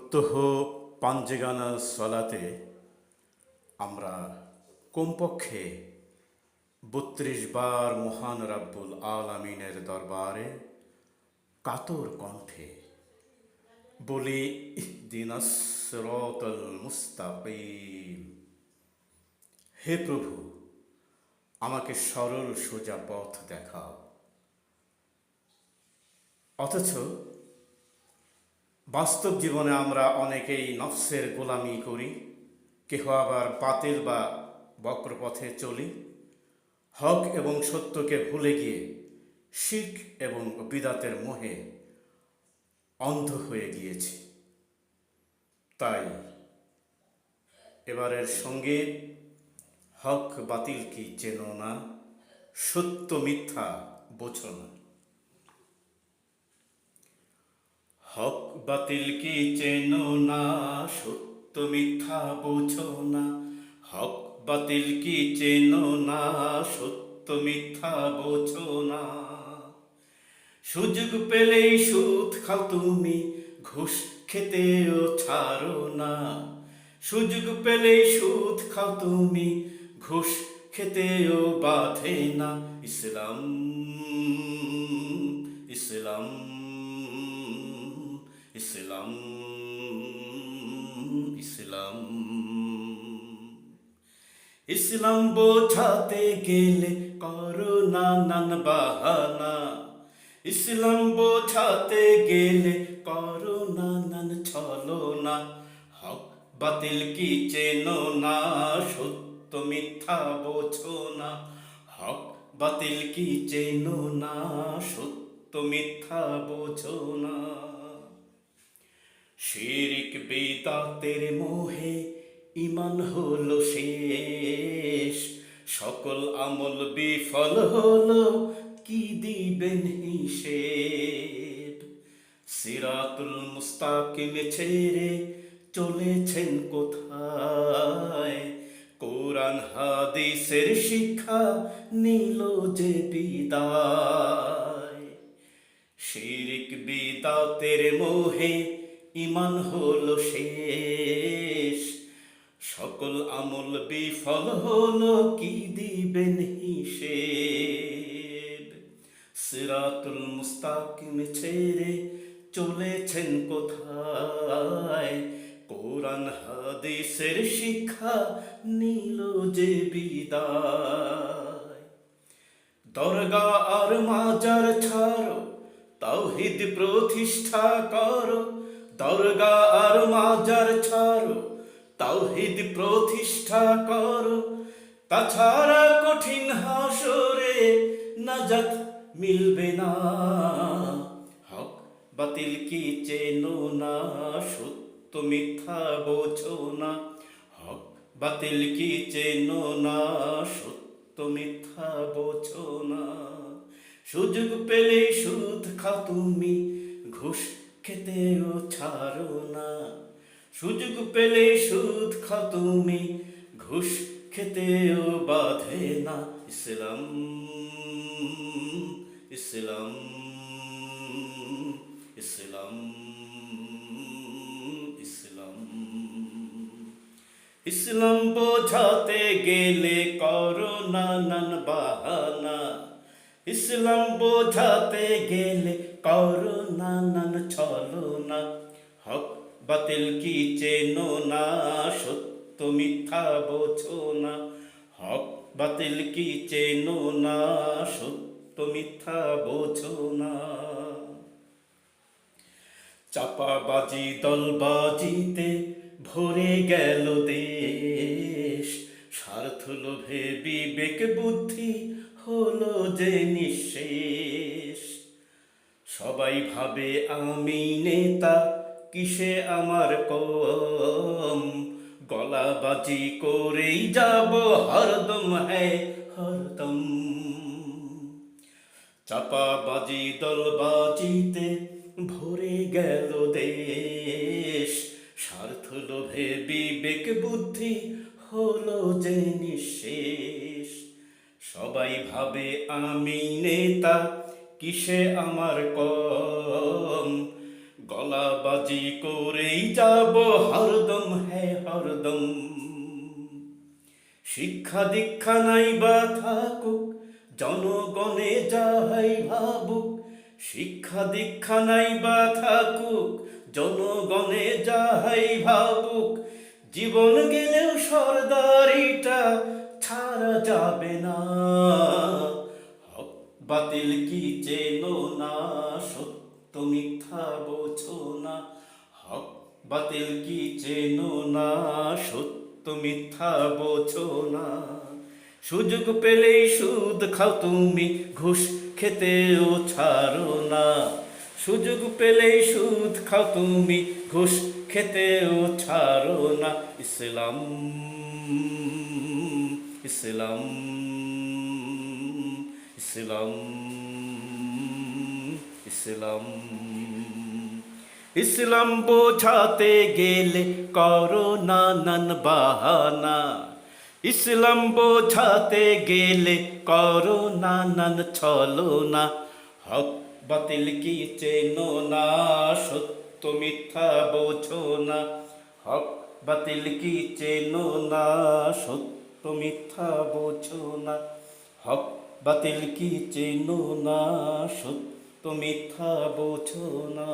প্রত্যহ পাঞ্জেগানা সলাতে আমরা কমপক্ষে ৩২ বার মহান রাব্বুল আলামিনের দরবারে কাতর কণ্ঠে বলি ইহদিনাস সিরাতাল মুস্তাকিম। হে প্রভু, আমাকে সরল সোজা পথ দেখাও। অথচ বাস্তব জীবনে আমরা অনেকেই নফসের গোলামি করি, কেহ আবার বাতিল বা বক্রপথে চলি। হক এবং সত্যকে ভুলে গিয়ে শিরক এবং বিদাতের মোহে অন্ধ হয়ে গিয়েছি। তাই এবারের সঙ্গীত হক বাতিল কি চেনো না, সত্য মিথ্যা বোঝো না। হক বাতিল কি চেনো না, সত্য মিথ্যা বোঝো না। হক বাতিল কি চেনো না, সত্য মিথ্যা বোঝো না। সুযোগ পেলেই সুদ খাও তুমি, ঘুষ খেতেও ছাড়ো না। সুযোগ পেলেই সুদ খাও তুমি, ঘুষ খেতেও বাধে না। ইসলাম ইসলাম ইসলাম ইসলাম ইসলাম বোঝাতে গেলে করো নানান বাহানা। ইসলাম বোঝাতে গেলে করো নানান ছলনা। হক বাতিল কি চেনো না, সত্য মিথ্যা বোঝো না। হক বাতিল কি চেনো না, সত্য মিথ্যা বোঝো না। শিরক বিদাতের মোহে ঈমান হলো শেষ, সকল আমল বিফল হলো, কি দিবেন হিসেব। সিরাতুল মুস্তাকিম ছেড়ে চলেছেন কোথায়, কোরআন হাদিসের শিক্ষা নিল যে বিদায়। শিরক বিদাতের মোহে ঈমান হলো শেষ, সকল আমল বিফল হলো, কি দিবেন হিসেব। সিরাতুল মুস্তাকিম ছেড়ে চলেছেন কোথায়, কোরআন হাদিসের শিক্ষা নিল যে বিদায়। দরগা আর মাজার ছাড়ো, তাওহীদ প্রতিষ্ঠা করো। দরগা আর মাজার ছাড়ো, তাওহীদ প্রতিষ্ঠা করো। তাছাড়া কঠিন হাসরে নাজাত মিলবে না। হক বাতিল কি চেনো না, সত্য মিথ্যা বোঝো না। হক বাতিল কি চেনো না, সত্য মিথ্যা বোঝো না। সুযোগ পেলে সুদ খাও তুমি, ঘুষ খেতেও ছাড়ো না। সুযোগ পেলে সুদ খাও তুমি, ঘুষ খেতেও বাধে না। ইসলাম ইসলাম ইসলাম ইসলাম ইসলাম বোঝাতে গেলে করো নানান বাহানা। ইসলাম বোঝাতে গেলে করো নানান ছলনা। হক বাতিল কি চেনো না, সত্য মিথ্যা বোঝো না। হক বাতিল কি চেনো না, সত্য মিথ্যা বোঝো না। চাপাবাজি দলবাজিতে ভরে গেল দেশ, স্বার্থ লোভে বিবেক বুদ্ধি হলো যে নিঃশেষ। সবাই ভাবে আমি নেতা, কিসে আমার কম, গলাবাজি করেই যাব হরদম হ্যায় হরদম। চাপাবাজি দলবাজিতে ভরে গেল দেশ, স্বার্থ লোভে বিবেক বুদ্ধি হলো যে নিঃশেষ। সবাই ভাবে আমি নেতা, কিসে আমার কম, গলাবাজি করেই যাব হরদম, হ্যাঁ হরদম। শিক্ষা দীক্ষা নাই বা থাকুক, জনগণে যাহাই ভাবুক। শিক্ষা দীক্ষা নাই বা থাকুক, জনগণে যাহাই ভাবুক। জীবন গেলেও সরদারিটা ছাড়া যাবে না। হক বাতিল কি চেনো না, সত্য মিথ্যা বোঝো না। হক বাতিল কি চেনো না, সত্য মিথ্যা বোঝো না। সুযোগ পেলেই সুদ খাও তুমি, ঘুষ খেতেও ছাড়ো না। সুযোগ পেলেই সুদ খাও তুমি, ঘুষ খেতেও ছাড়ো না। ইসলাম, ইসলাম, ইসলাম, ইসলাম। ইসলাম বোঝাতে গেলে করো নানান বাহানা। ইসলাম বোঝাতে গেলে করো নানান ছলনা। হক বাতিল কি চেনো না, সত্য মিথ্যা বোঝো না। হক বাতিল কি চেনো না, সত্য মিথ্যা বোঝো না। হক বাতিল কি চেনো না, সত্য মিথ্যা বোঝো না।